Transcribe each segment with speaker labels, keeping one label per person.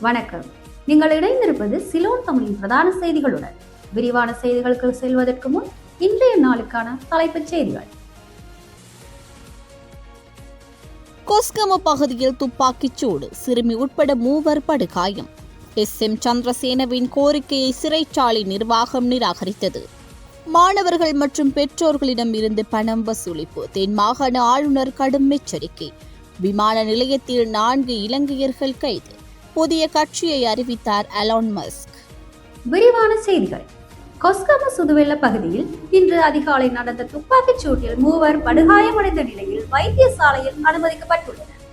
Speaker 1: வணக்கம். நீங்கள் இணைந்திருப்பது சிலோன் தமிழின் பிரதான செய்திகளுடன். விரிவான செய்திகளுக்கு செல்வதற்கு முன் இன்றைய நாளுக்கான தலைப்புச் செய்திகள்.
Speaker 2: கொஸ்கம பகுதியில் துப்பாக்கிச் சூடு, சிறுமி உட்பட 3 படுகாயம். SM சந்திரசேனவின் கோரிக்கையை சிறைச்சாலை நிர்வாகம் நிராகரித்தது. மாணவர்கள் மற்றும் பெற்றோர்களிடம் இருந்து பணம் வசூலிப்பு, தென் மாகாண ஆளுநர் கடும் எச்சரிக்கை. விமான நிலையத்தில் 4 இலங்கையர்கள் கைது. புதிய கட்சியை அறிவித்தார் எலான் மஸ்க்.
Speaker 1: விரிவான செய்திகள். கொஸ்கம சுதுவெல்ல பகுதியில் இன்று அதிகாலை நடந்த துப்பாக்கிச் சூட்டில் 3 படுகாயமடைந்த நிலையில் வைத்தியசாலையில் அனுமதிக்கப்பட்டுள்ளனர்.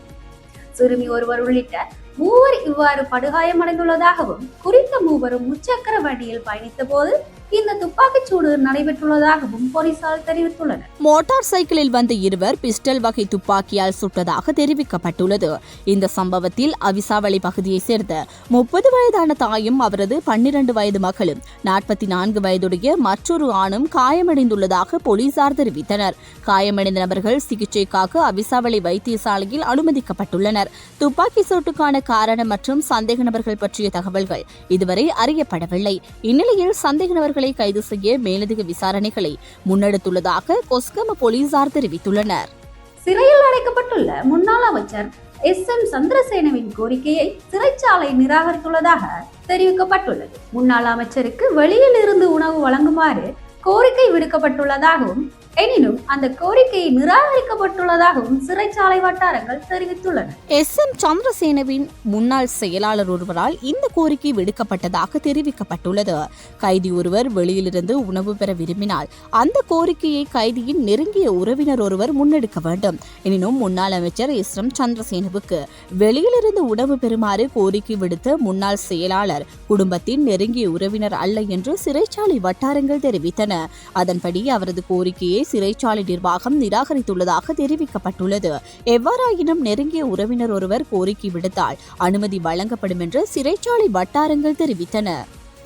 Speaker 1: சிறுமி ஒருவர் உள்ளிட்ட 3 இவ்வாறு படுகாயமடைந்துள்ளதாகவும் குறித்த 3 முச்சக்கர வண்டியில் பயணித்த போது இந்த துப்பாக்கிச் சூடு நடைபெற்றுள்ளதாகவும் போலீசார் தெரிவித்துள்ளனர்.
Speaker 2: மோட்டார் சைக்கிளில் வந்த 2 பிஸ்டல் வகை துப்பாக்கியால் சுட்டதாக தெரிவிக்கப்பட்டுள்ளது. இந்த சம்பவத்தில் அவிசாவளி பகுதியைச் சேர்ந்த 30 வயதான தாயும் அவரது 12 வயது மகளும் 44 வயதுடைய மற்றொரு ஆணும் காயமடைந்துள்ளதாக போலீசார் தெரிவித்தனர். காயமடைந்த நபர்கள் சிகிச்சைக்காக அவிசாவளி வைத்தியசாலையில் அனுமதிக்கப்பட்டுள்ளனர். துப்பாக்கி சூட்டுக்கான காரணம் மற்றும் சந்தேக நபர்கள் பற்றிய தகவல்கள் இதுவரை அறியப்படவில்லை. இந்நிலையில் சந்தேக நபர்கள் கைது செய்ய மேலதிக விசாரணைகளை முன்னெடுத்துள்ளதாக கொஸ்கம போலீசார் தெரிவித்துள்ளனர்.
Speaker 1: சிறையில் அடைக்கப்பட்டுள்ள முன்னாள் அமைச்சர் SM சந்திரசேனவின் கோரிக்கையை சிறைச்சாலை நிராகரித்துள்ளதாக தெரிவிக்கப்பட்டுள்ளது. முன்னாள் அமைச்சருக்கு வெளியில் இருந்து உணவு வழங்குமாறு கோரிக்கை விடுக்கப்பட்டுள்ளதாகவும் எனினும் அந்த கோரிக்கையை நிராகரிக்கப்பட்டுள்ளதாகவும் சிறைச்சாலை வட்டாரங்கள் தெரிவித்துள்ளன.
Speaker 2: SM சந்திரசேனவின் முன்னாள் செயலாளர் ஒருவரால் இந்த கோரிக்கை விடுக்கப்பட்டதாக தெரிவிக்கப்பட்டுள்ளது. கைதி ஒருவர் வெளியிலிருந்து உணவு பெற விரும்பினால் அந்த கோரிக்கையை கைதியின் நெருங்கிய உறவினர் ஒருவர் முன்னெடுக்க வேண்டும். எனினும் முன்னாள் அமைச்சர் SM சந்திரசேனவுக்கு வெளியிலிருந்து உணவு பெறுமாறு கோரிக்கை விடுத்த முன்னாள் செயலாளர் குடும்பத்தின் நெருங்கிய உறவினர் அல்ல என்று சிறைச்சாலை வட்டாரங்கள் தெரிவித்தன. அதன்படி அவரது கோரிக்கையை சிறைச்சாலை நிர்வாகம் நிராகரித்துள்ளதாக தெரிவிக்கப்பட்டுள்ளது. எவ்வாறாயினும் நெருங்கிய உறவினர் ஒருவர் கோரிக்கை விடுத்தால் அனுமதி வழங்கப்படும் என்று சிறைச்சாலை வட்டாரங்கள் தெரிவித்தன.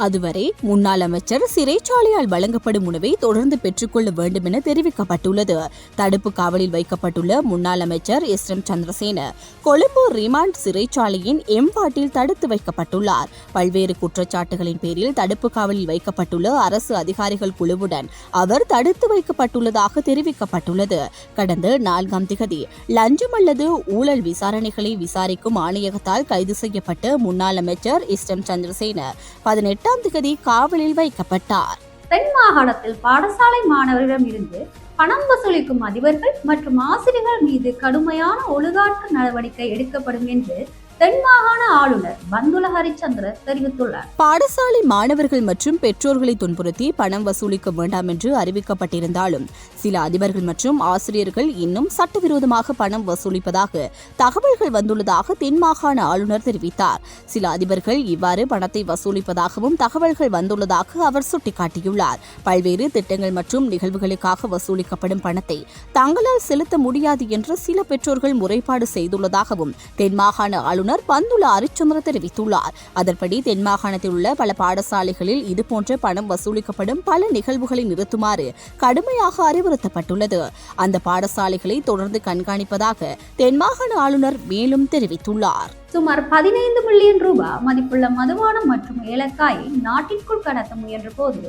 Speaker 2: அதுவரை முன்னாள் அமைச்சர் சிறைச்சாலையால் வழங்கப்படும் உணவை தொடர்ந்து பெற்றுக்கொள்ள வேண்டும் என தெரிவிக்கப்பட்டுள்ளது. தடுப்பு காவலில் வைக்கப்பட்டுள்ள முன்னாள் அமைச்சர் SM சந்திரசேன கொழும்பு ரிமாண்ட் சிறைச்சாலையின் வார்டில் தடுத்து வைக்கப்பட்டுள்ளார். பல்வேறு குற்றச்சாட்டுகளின் பேரில் தடுப்பு காவலில் வைக்கப்பட்டுள்ள அரசு அதிகாரிகள் குழுவுடன் அவர் தடுத்து வைக்கப்பட்டுள்ளதாக தெரிவிக்கப்பட்டுள்ளது. கடந்த 4ஆம் திகதி லஞ்சம் அல்லது ஊழல் விசாரணைகளை விசாரிக்கும் ஆணையகத்தால் கைது செய்யப்பட்ட முன்னாள் அமைச்சர் SM சந்திரசேன 18ஆம் திகதி காவலில் வைக்கப்பட்டார்.
Speaker 1: தென் மாகாணத்தில் பாடசாலை மாணவர்களிடம் இருந்து பணம் வசூலிக்கும் அதிபர்கள் மற்றும் ஆசிரியர்கள் மீது கடுமையான ஒழுக்காற்று நடவடிக்கை எடுக்கப்படும் என்று தென் மாகாண ஆளுநர் பந்துல ஹரிச்சந்திர தெரிவித்துள்ளார்.
Speaker 2: பாடசாலை மாணவர்கள் மற்றும் பெற்றோர்களை துன்புறுத்தி பணம் வசூலிக்க வேண்டாம் என்று அறிவிக்கப்பட்டிருந்தாலும் சில அதிபர்கள் மற்றும் ஆசிரியர்கள் இன்னும் சட்டவிரோதமாக பணம் வசூலிப்பதாக தகவல்கள் வந்துள்ளதாக தென் மாகாண ஆளுநர் தெரிவித்தார். சில அதிபர்கள் இவ்வாறு பணத்தை வசூலிப்பதாகவும் தகவல்கள் வந்துள்ளதாக அவர் சுட்டிக்காட்டியுள்ளார். பல்வேறு திட்டங்கள் மற்றும் நிகழ்வுகளுக்காக வசூலிக்கப்படும் பணத்தை தங்களால் செலுத்த முடியாது என்று சில பெற்றோர்கள் முறைப்பாடு செய்துள்ளதாகவும் தென் மாகாண ஆளுநர் பந்துல ஹரிச்சந்திர தெரிவித்துள்ளார். அதன்படி தென் மாகாணத்தில் உள்ள பல பாடசாலைகளில் இதுபோன்ற பணம் வசூலிக்கப்படும் பல நிகழ்வுகளை நிறுத்துமாறு கடுமையாக அறிவுறுத்தப்பட்டுள்ளது. அந்த பாடசாலைகளை தொடர்ந்து கண்காணிப்பதாக தென் மாகாண ஆளுநர் மேலும் தெரிவித்துள்ளார்.
Speaker 1: சுமார் 15 மில்லியன் ரூபாய் மதிப்புள்ள மதுபானம் மற்றும் ஏலக்காயை நாட்டிற்குள் கடத்த முயன்ற போது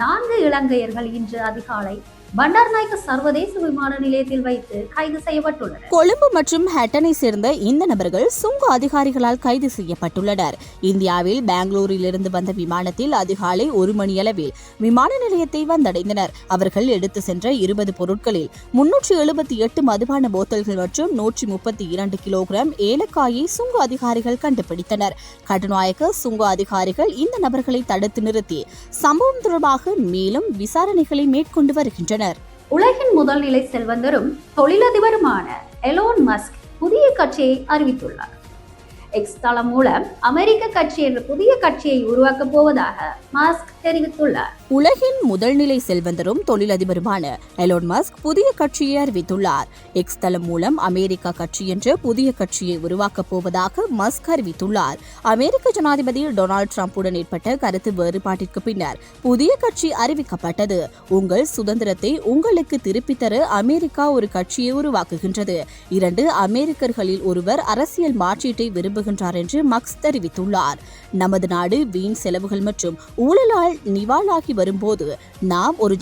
Speaker 1: 4 இலங்கையர்கள் இன்று அதிகாலை பண்டார்நாயக்க சர்வதேச விமான நிலையத்தில் வைத்து கைது செய்யப்பட்டுள்ளனர்.
Speaker 2: கொழும்பு மற்றும் ஹட்டனை சேர்ந்த இந்த நபர்கள் சுங்க அதிகாரிகளால் கைது செய்யப்பட்டுள்ளனர். இந்தியாவில் பெங்களூரிலிருந்து வந்த விமானத்தில் அதிகாலை 1 மணியளவில் விமான நிலையத்தை வந்தடைந்தனர். அவர்கள் எடுத்து சென்ற 20 பொருட்களில் 378 மதுபான போத்தல்கள் மற்றும் 132 கிலோகிராம் ஏலக்காயை சுங்க அதிகாரிகள் கண்டுபிடித்தனர். கட்டுநாயக்க சுங்க அதிகாரிகள் இந்த நபர்களை தடுத்து நிறுத்தி சம்பவம் தொடர்பாக மேலும் விசாரணைகளை மேற்கொண்டு வருகின்றனர்.
Speaker 1: உலகின் முதல் நிலை செல்வந்தரும் தொழிலதிபருமான எலான் மஸ்க் புதிய கட்சியை அறிவித்துள்ளார். எக்ஸ் தளம் மூலம் அமெரிக்க கட்சி என்ற புதிய கட்சியை உருவாக்கப் போவதாக மஸ்க் தெரிவித்துள்ளார்.
Speaker 2: உலகின் முதல்நிலை செல்வந்தரும் தொழிலதிபருமான எலோன் மஸ்க் புதிய கட்சியை அறிவித்துள்ளார். எக்ஸ் தளம் மூலம் அமெரிக்கா கட்சி என்ற புதிய கட்சியை உருவாக்கப் போவதாக மஸ்க் அறிவித்துள்ளார். அமெரிக்க ஜனாதிபதி டொனால்டு டிரம்புடன் ஏற்பட்ட கருத்து வேறுபாட்டிற்கு பின்னர் புதிய கட்சி அறிவிக்கப்பட்டது. உங்கள் சுதந்திரத்தை உங்களுக்கு திருப்பித் தர அமெரிக்கா ஒரு கட்சியை உருவாக்குகின்றது. 2 அமெரிக்கர்களில் ஒருவர் அரசியல் மாற்றீட்டை விரும்புகின்றார் என்று மஸ்க் தெரிவித்துள்ளார். நமது நாடு வீண் செலவுகள் மற்றும் ஊழலால் நிவாளாகி வரும்போது நாம் ஒரு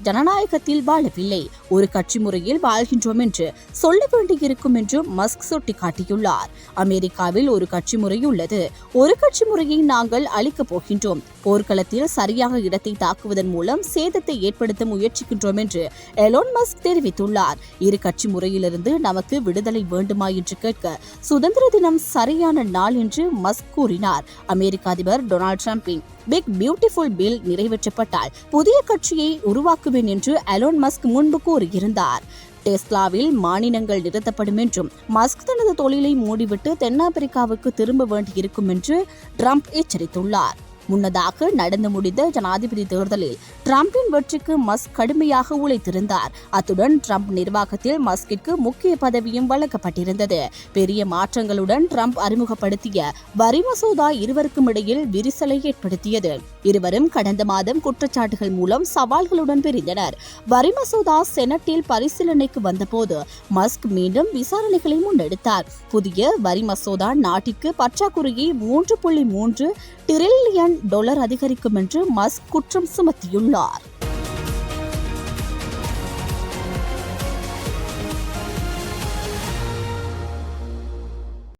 Speaker 2: ஜனநாயகத்தில் வாழவில்லை, ஒரு கட்சி முறையில் வாழ்கின்றோம் என்று சொல்ல வேண்டியிருக்கும் என்றும் மஸ்க் சுட்டிக்காட்டியுள்ளார். அமெரிக்காவில் ஒரு கட்சி முறை உள்ளது. ஒரு கட்சி முறையை நாங்கள் அளிக்கப் போகின்றோம். போர்க்களத்தில் சரியாக இடத்தை தாக்குவதன் மூலம் சேதத்தை ஏற்படுத்த முயற்சிக்கின்றோம் என்று எலோன் மஸ்க் தெரிவித்துள்ளார். 2 கட்சி முறையிலிருந்து நமக்கு விடுதலை வேண்டுமா என்று கேட்க சுதந்திர தினம் சரியான நாள் என்று மஸ்க் கூறினார். அமெரிக்க அதிபர் டொனால்டு டிரம்பின் பிக் பியூட்டிஃபுல் பில் நிறைவேற்றப்பட்டால் புதிய கட்சியை உருவாக்குவேன் என்று எலோன் மஸ்க் முன்பு கூறியிருந்தார். டெஸ்லாவில் மானியங்கள் நிறுத்தப்படும் என்றும் மஸ்க் தனது தொழிலை மூடிவிட்டு தென்னாப்பிரிக்காவுக்கு திரும்ப வேண்டியிருக்கும் என்று ட்ரம்ப் எச்சரித்துள்ளார். முன்னதாக நடந்து முடிந்த ஜனாதிபதி தேர்தலில் டிரம்பின் வெற்றிக்கு மஸ்க் கடுமையாக உழைத்திருந்தார். அத்துடன் டிரம்ப் நிர்வாகத்தில் மஸ்கிற்கு முக்கிய பதவியும் வழங்கப்பட்டிருந்தது. பெரிய மாற்றங்களுடன் டிரம்ப் அறிமுகப்படுத்திய வரி மசோதா இருவருக்கும் இடையில் விரிசலை ஏற்படுத்தியது. இருவரும் கடந்த மாதம் குற்றச்சாட்டுகள் மூலம் சவால்களுடன் பிரிந்தனர். வரி மசோதா செனட்டில் பரிசீலனைக்கு வந்தபோது மஸ்க் மீண்டும் விசாரணைகளை முன்னெடுத்தார். புதிய வரி மசோதா நாட்டிற்கு பற்றாக்குறையை $3.3 டிரில்லியன் அதிகரிக்கும் என்று மஸ்க் குற்றம் சுமத்தியுள்ளார்.